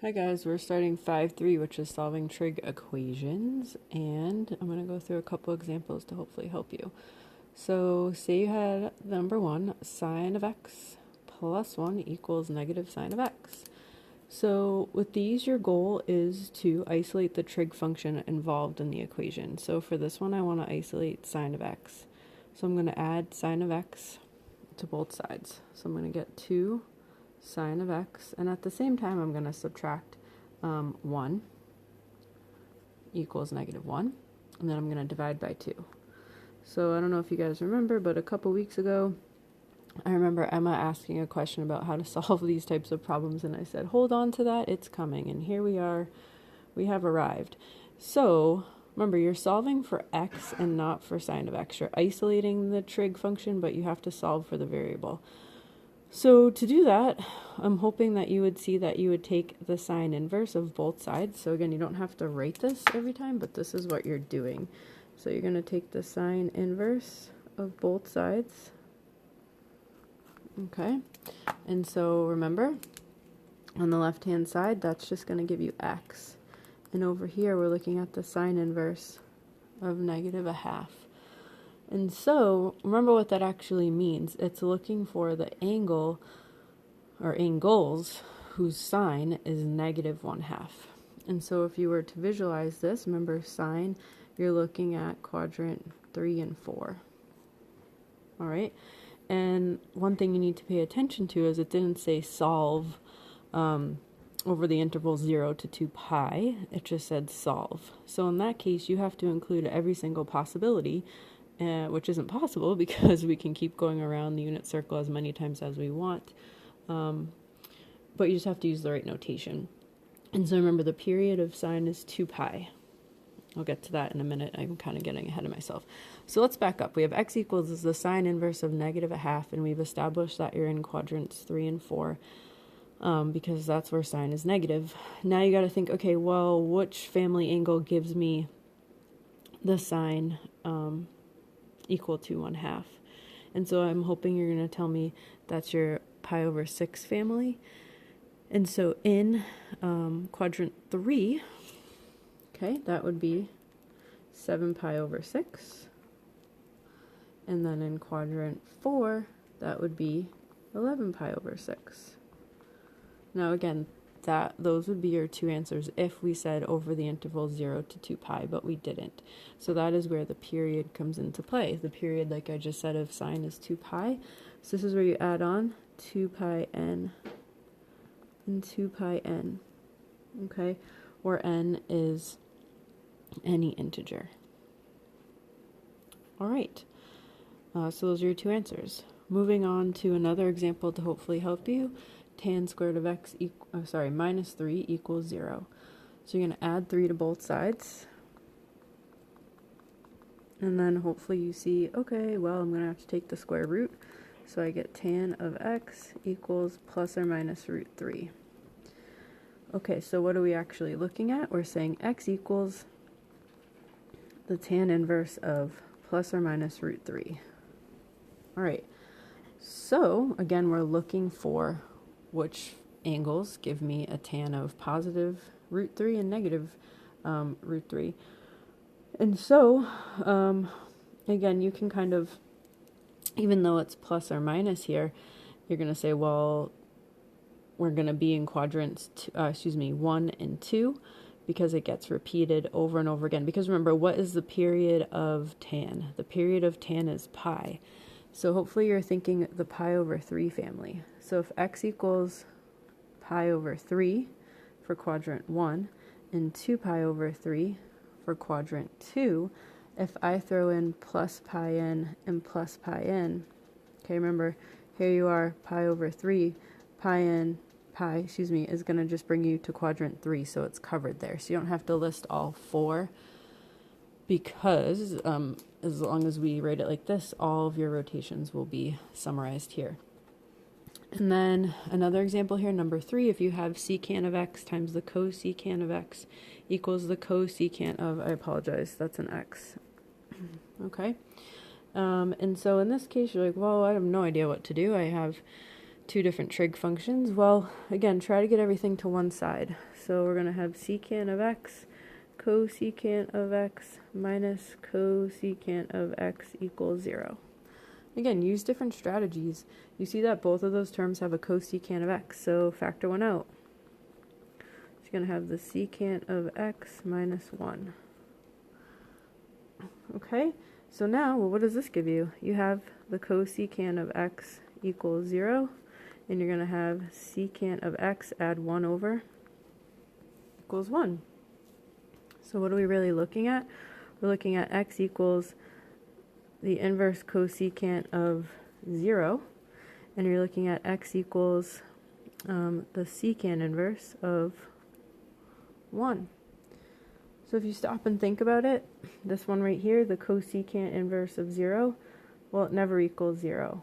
Hi guys, we're starting 5.3, which is solving trig equations, and I'm going to go through a couple examples to hopefully help you. So say you had number 1, sine of x plus 1 equals negative sine of x. So with these, your goal is to isolate the trig function involved in the equation. So for this one, I want to isolate sine of x. So I'm going to add sine of x to both sides. So I'm going to get 2 sine of x, and at the same time I'm going to subtract 1 equals negative 1, and then I'm going to divide by 2. So I don't know if you guys remember, but a couple weeks ago I remember Emma asking a question about how to solve these types of problems, and I said hold on to that, it's coming, and here we are, we have arrived. So remember, you're solving for x and not for sine of x. You're isolating the trig function, but you have to solve for the variable. So to do that, I'm hoping that you would see that you would take the sine inverse of both sides. So again, you don't have to write this every time, but this is what you're doing. So you're going to take the sine inverse of both sides. Okay. And so remember, on the left-hand side, that's just going to give you x. And over here, we're looking at the sine inverse of negative a half. And so, remember what that actually means. It's looking for the angle, or angles, whose sine is negative 1/2. And so if you were to visualize this, remember sine, you're looking at quadrant 3 and 4. Alright? And one thing you need to pay attention to is it didn't say solve over the interval 0 to 2 pi. It just said solve. So in that case, you have to include every single possibility, which isn't possible because we can keep going around the unit circle as many times as we want. But you just have to use the right notation. And so remember, the period of sine is 2 pi. I'll get to that in a minute. I'm kind of getting ahead of myself. So let's back up. We have x equals the sine inverse of negative a half, and we've established that you're in quadrants 3 and 4 because that's where sine is negative. Now you got to think, okay, well, which family angle gives me the sine equal to 1/2. And so I'm hoping you're going to tell me that's your pi over 6 family. And so in quadrant 3, okay, that would be 7 pi over 6. And then in quadrant 4, that would be 11 pi over 6. Now again, those would be your two answers if we said over the interval 0 to 2 pi, but we didn't. So that is where the period comes into play. The period, like I just said, of sine is 2 pi. So this is where you add on 2 pi n and 2 pi n, okay? Where n is any integer. All right, so those are your two answers. Moving on to another example to hopefully help you. Tan squared of x minus 3 equals 0. So you're going to add 3 to both sides. And then hopefully you see, okay, well, I'm going to have to take the square root. So I get tan of x equals plus or minus root 3. Okay, so what are we actually looking at? We're saying x equals the tan inverse of plus or minus root 3. All right, so again, we're looking for which angles give me a tan of positive root 3 and negative root 3. And so, again, you can kind of, even though it's plus or minus here, you're going to say, well, we're going to be in quadrants 1 and 2 because it gets repeated over and over again. Because remember, what is the period of tan? The period of tan is pi. So hopefully you're thinking the pi over 3 family. So if x equals pi over 3 for quadrant 1 and 2 pi over 3 for quadrant 2, if I throw in plus pi n and plus pi n, okay, remember, here you are, pi over 3, pi is going to just bring you to quadrant 3, so it's covered there. So you don't have to list all 4 because as long as we write it like this, all of your rotations will be summarized here. And then another example here, number 3, if you have secant of x times the cosecant of x equals the cosecant of, I apologize, that's an x. Okay. And so in this case, you're like, well, I have no idea what to do. I have two different trig functions. Well, again, try to get everything to one side. So we're going to have secant of x cosecant of x minus cosecant of x equals 0. Again, use different strategies. You see that both of those terms have a cosecant of x, so factor one out. So you're going to have the secant of x minus 1. Okay, so now, well, what does this give you? You have the cosecant of x equals 0, and you're going to have secant of x add 1 over equals 1. So what are we really looking at? We're looking at x equals the inverse cosecant of 0, and you're looking at x equals the secant inverse of 1. So if you stop and think about it, this one right here, the cosecant inverse of 0, well, it never equals 0.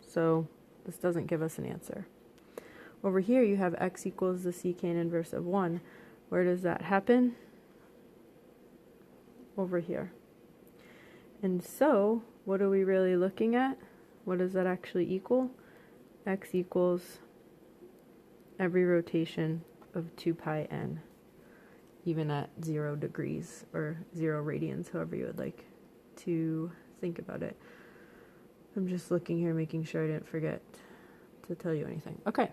So this doesn't give us an answer. Over here, you have x equals the secant inverse of 1. Where does that happen? Over here. And so, what are we really looking at? What does that actually equal? X equals every rotation of 2 pi n, even at 0 degrees or 0 radians, however you would like to think about it. I'm just looking here, making sure I didn't forget to tell you anything. Okay.